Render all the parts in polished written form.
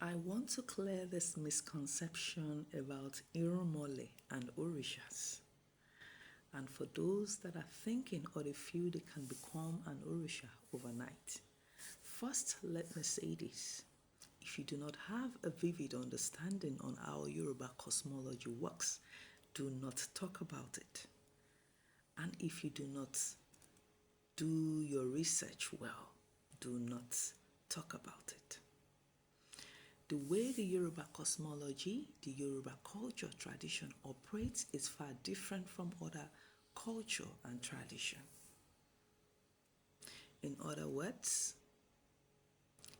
I want to clear this misconception about Irumole and Orishas. And for those that are thinking or they feel they can become an Orisha overnight, first let me say this. If you do not have a vivid understanding on how Yoruba cosmology works, do not talk about it. And if you do not do your research well, do not talk about it. The way the Yoruba cosmology, the Yoruba culture tradition operates is far different from other culture and tradition. In other words,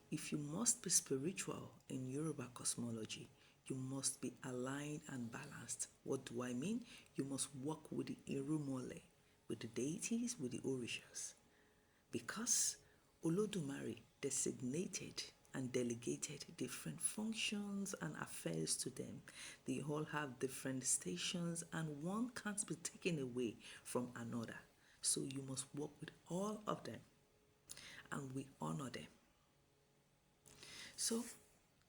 if you must be spiritual in Yoruba cosmology, you must be aligned and balanced. What do I mean? You must work with the Irumole, with the deities, with the Orishas. Because Olodumare designated and delegated different functions and affairs to them. They all have different stations and one can't be taken away from another. So you must work with all of them and we honor them. So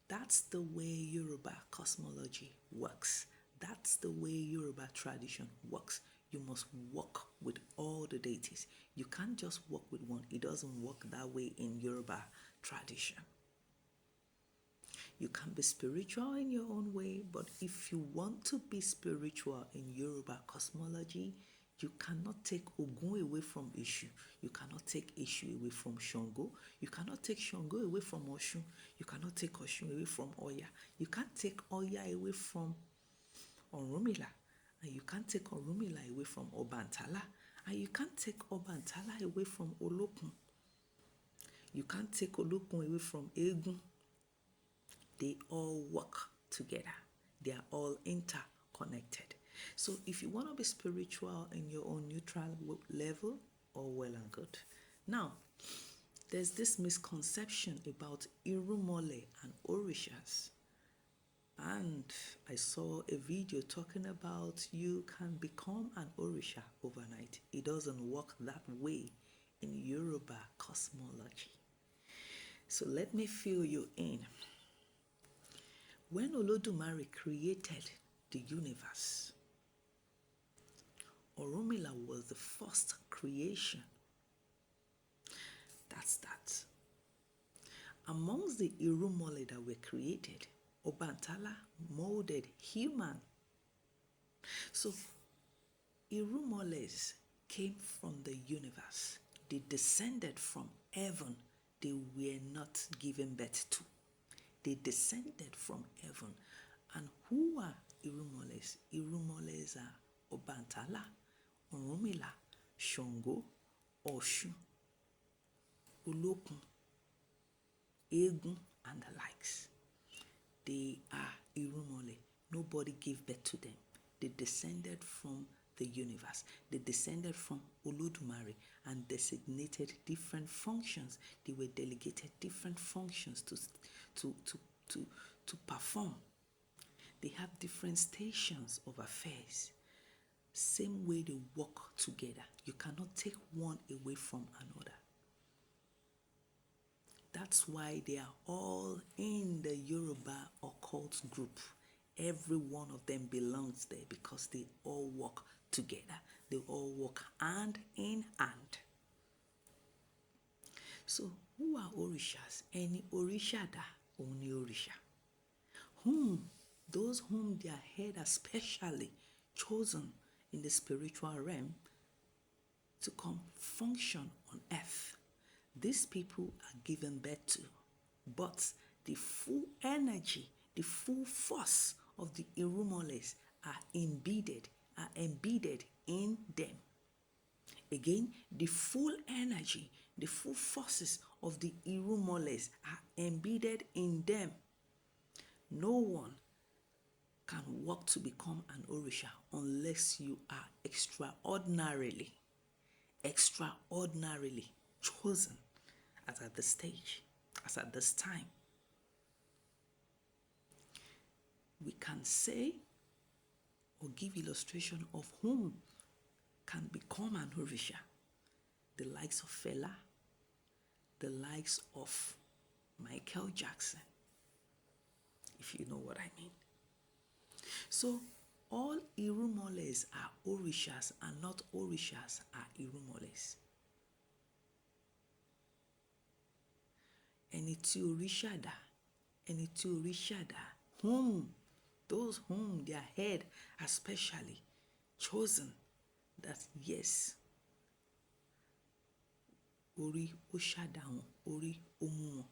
that's the way Yoruba cosmology works. That's the way Yoruba tradition works. You must work with all the deities. You can't just work with one. It doesn't work that way in Yoruba tradition. You can be spiritual in your own way, but if you want to be spiritual in Yoruba cosmology, you cannot take Ogun away from Ishu. You cannot take Ishu away from Shango. You cannot take Shango away from Oshun. You cannot take Oshun away from Oya. You can't take Oya away from Orunmila. And you can't take Orunmila away from Obantala. And you can't take Obantala away from Olokun. You can't take Olokun away from Egun. They all work together. They are all interconnected. So if you want to be spiritual in your own neutral level, all well and good. Now, there's this misconception about Irumole and Orishas. And I saw a video talking about you can become an Orisha overnight. It doesn't work that way in Yoruba cosmology. So let me fill you in. When Olodumare created the universe, Orunmila was the first creation. That's that. Amongst the Irumole that were created, Obantala molded human. So Irumoles came from the universe. They descended from heaven. They were not given birth to. They descended from heaven. And who are Irumoles? Irumoles are Obantala, Orunmila, Shango, Oshun, Olokun, Egun, and the likes. They are Irumole. Nobody gave birth to them. They descended from the universe. They descended from Olodumare and designated different functions. They were delegated different functions to perform. They have different stations of affairs. Same way they work together. You cannot take one away from another. That's why they are all in the Yoruba occult group. Every one of them belongs there because they all work together. They all work hand in hand. So, who are Orishas? Any Orisha da, only Orisha. Those whom their head are specially chosen in the spiritual realm to come function on earth. These people are given birth to, but the full energy, the full force of the Irumoles are embedded in them. Again, the full energy, the full forces of the Irumoles are embedded in them. No one can work to become an Orisha unless you are extraordinarily chosen as at this stage, as at this time. We can say or give illustration of whom can become an Orisha. The likes of Fela, the likes of Michael Jackson, if you know what I mean. So all Irumoles are Orishas and not Orishas are Irumoles. Ẹni tí Orisha dá, ẹni tí Orisha dá, those whom their head has specially chosen that yes, orí ó ṣàdá wọn, orí ó mú wọn.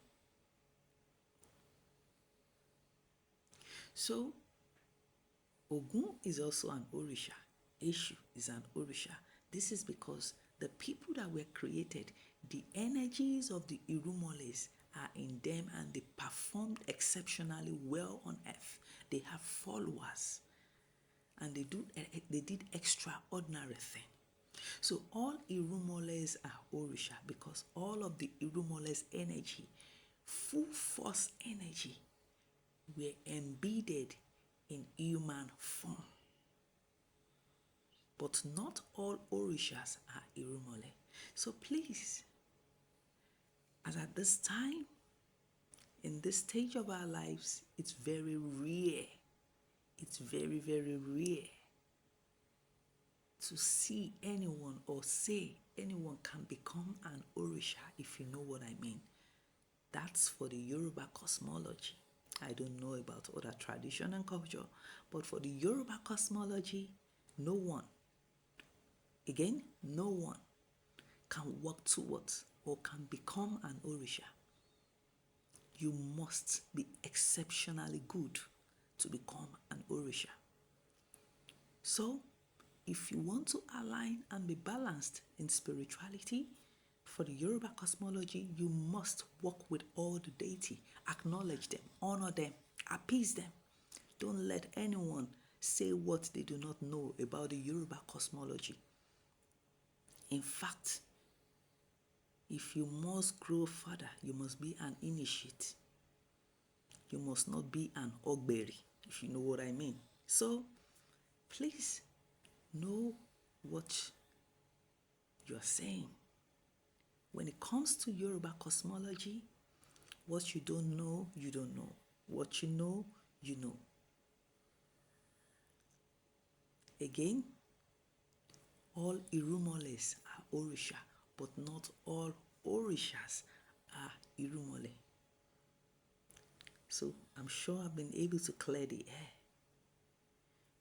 So Ogun is also an Orisha. Eshu is an Orisha. This is because the people that were created, the energies of the Irumoles are in them and they performed exceptionally well on earth. They have followers and they did extraordinary things. So all Irumoles are Orisha because all of the Irumoles energy, full force energy, were embedded in human form. But not all Orishas are Irumole. So please, as at this time, in this stage of our lives, it's very rare. It's very, very rare to see anyone or say anyone can become an Orisha, if you know what I mean. That's for the Yoruba cosmology. I don't know about other tradition and culture, but for the Yoruba cosmology, no one can work towards or can become an Orisha. You must be exceptionally good to become an Orisha. So, if you want to align and be balanced in spirituality, for the Yoruba cosmology, you must work with all the deity, acknowledge them, honor them, appease them. Don't let anyone say what they do not know about the Yoruba cosmology. In fact, if you must grow further, you must be an initiate. You must not be an ogberi, if you know what I mean. So, please know what you're saying. When it comes to Yoruba cosmology, what you don't know, you don't know. What you know, you know. Again, all Irumoles are Orisha, but not all Orishas are Irumole. So I'm sure I've been able to clear the air.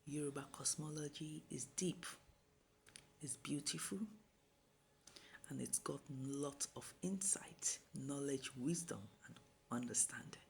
Yoruba cosmology is deep, it's beautiful, and it's got lots of insight, knowledge, wisdom, and understanding.